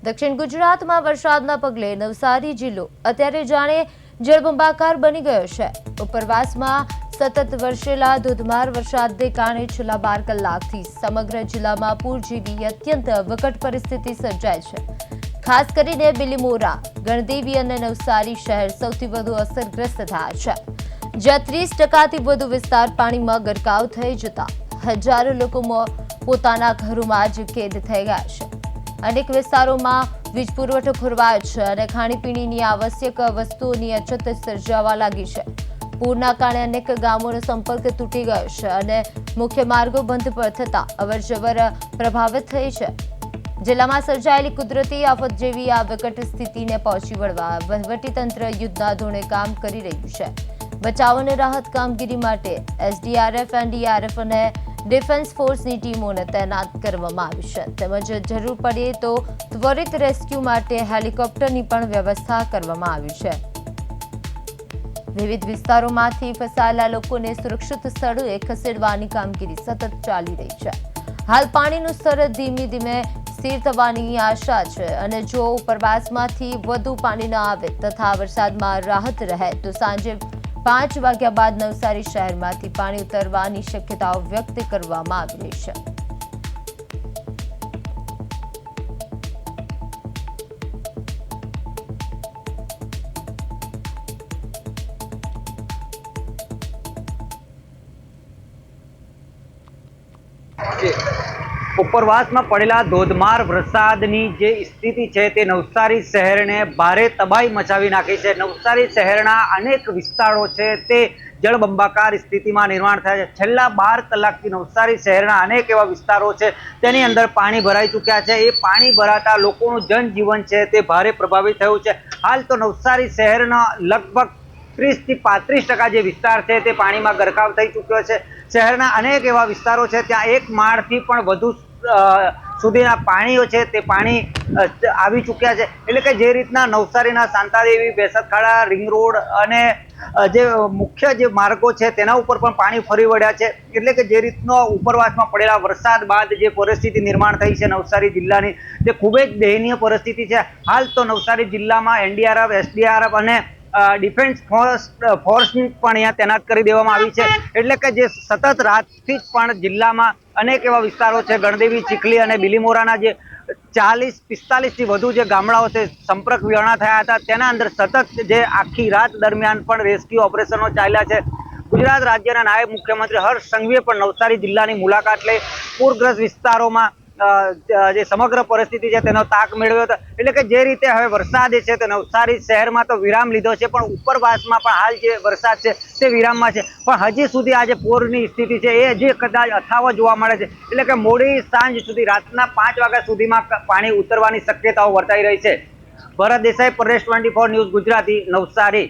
દક્ષિણ ગુજરાતમાં વરસાદના પગલે નવસારી જિલ્લો અત્યારે જાણે જળબંબાકાર બની ગયો છે। ઉપરવાસમાં સતત વરસેલા ધોધમાર વરસાદને કારણે છેલ્લા 12 કલાકથી સમગ્ર જિલ્લામાં પૂર જેવી અત્યંત વિકટ પરિસ્થિતિ સર્જાઈ છે। ખાસ કરીને બિલીમોરા, ગણદેવી અને નવસારી શહેર સૌથી વધુ અસરગ્રસ્ત થયા છે, જ્યાં 30%થી વધુ વિસ્તાર પાણીમાં ગરકાવ થઈ જતા હજારો લોકો પોતાના ઘરોમાં જ કેદ થઈ ગયા છે। અનેક વિસ્તારોમાં વીજ પુરવઠો ખોરવાયો છે અને ખાણીપીણીની આવશ્યક વસ્તુઓની અછત સર્જાવા લાગી છે। પૂરના કારણે અનેક ગામોનો સંપર્ક તૂટી ગયો છે અને મુખ્ય માર્ગો બંધ થતા અવરજવર પ્રભાવિત થઈ છે। જિલ્લામાં સર્જાયેલી કુદરતી આફત જેવી આ વિકટ સ્થિતિને પહોંચી વળવા વહીવટીતંત્ર યુદ્ધના ધોરણે કામ કરી રહ્યું છે। બચાવ અને રાહત કામગીરી માટે એસડીઆરએફ, એનડીઆરએફ અને ડિફેન્સ ફોર્સની ટીમોને તૈનાત કરવામાં આવી છે, તેમજ જરૂર પડે તો ત્વરિત રેસ્ક્યુ માટે હેલિકોપ્ટરની પણ વ્યવસ્થા કરવામાં આવી છે। વિવિધ વિસ્તારોમાંથી ફસાયેલા લોકોને સુરક્ષિત સ્થળોએ ખસેડવાની કામગીરી સતત ચાલી રહી છે। હાલ પાણીનું સ્તર ધીમે ધીમે સ્થિર થવાની આશા છે અને જો ઉપરવાસમાંથી વધુ પાણી ન આવે તથા વરસાદમાં રાહત રહે તો સાંજે 5 વાગ્યા બાદ નવસારી શહેરમાંથી પાણી ઉતરવાની શક્યતાઓ વ્યક્ત કરવામાં આવી રહી છે। ઉપરવાસમાં પડેલા ધોધમાર વરસાદની જે સ્થિતિ છે તે નવસારી શહેરને ભારે તબાહી મચાવી નાખી છે। નવસારી શહેરના અનેક વિસ્તારો છે તે જળબંબાકાર સ્થિતિમાં નિર્માણ થયા છે। છેલ્લા 12 કલાકથી નવસારી શહેરના અનેક એવા વિસ્તારો છે તેની અંદર પાણી ભરાઈ ચૂક્યા છે। એ પાણી ભરાતા લોકોનું જનજીવન છે તે ભારે પ્રભાવિત થયું છે। હાલ તો નવસારી શહેરના લગભગ 30 થી 35% જે વિસ્તાર છે તે પાણીમાં ગરકાવ થઈ ચૂક્યો છે। શહેરના અનેક એવા વિસ્તારો છે ત્યાં 1 માળથી પણ વધુ સુધીના પાણીઓ છે તે પાણી આવી ચૂક્યા છે। એટલે કે જે રીતના નવસારીના શાંતાદેવી, બેસતખાડા, રિંગ રોડ અને જે મુખ્ય જે માર્ગો છે તેના ઉપર પણ પાણી ફરી વળ્યા છે। એટલે કે જે રીતનો ઉપરવાસમાં પડેલા વરસાદ બાદ જે પરિસ્થિતિ નિર્માણ થઈ છે નવસારી જિલ્લાની તે ખૂબ જ દયનીય પરિસ્થિતિ છે। હાલ તો નવસારી જિલ્લામાં એનડીઆરએફ, એસડીઆરએફ અને ડિફેન્સ ફોર્સની પણ અહીંયા તૈનાત કરી દેવામાં આવી છે। એટલે કે જે સતત રાતથી જ પણ જિલ્લામાં અનેક એવા વિસ્તારો છે, ગણદેવી, ચીખલી અને બિલીમોરાના જે 40-45 થી વધુ જે ગામડાઓ છે સંપર્ક વિહોણા થયા હતા તેના અંદર સતત જે આખી રાત દરમિયાન પણ રેસ્ક્યુ ઓપરેશનો ચાલ્યા છે। ગુજરાત રાજ્યના નાયબ મુખ્યમંત્રી હર્ષ સંઘવીએ પણ નવસારી જિલ્લાની મુલાકાત લઈ પૂરગ્રસ્ત વિસ્તારોમાં જે સમગ્ર પરિસ્થિતિ છે તેનો તાક મેળવ્યો હતો। એટલે કે જે રીતે હવે વરસાદ છે તે નવસારી શહેરમાં તો વિરામ લીધો છે પણ ઉપરવાસમાં પણ હાલ જે વરસાદ છે તે વિરામમાં છે, પણ હજી સુધી આ જે પૂરની સ્થિતિ છે એ હજી કદાચ યથાવત જોવા મળે છે। એટલે કે મોડી સાંજ સુધી, રાતના 5 વાગ્યા સુધીમાં પાણી ઉતરવાની શક્યતાઓ વર્તાઈ રહી છે। ભરત દેસાઈ, પ્રદેશ 24 ન્યૂઝ ગુજરાતી, નવસારી।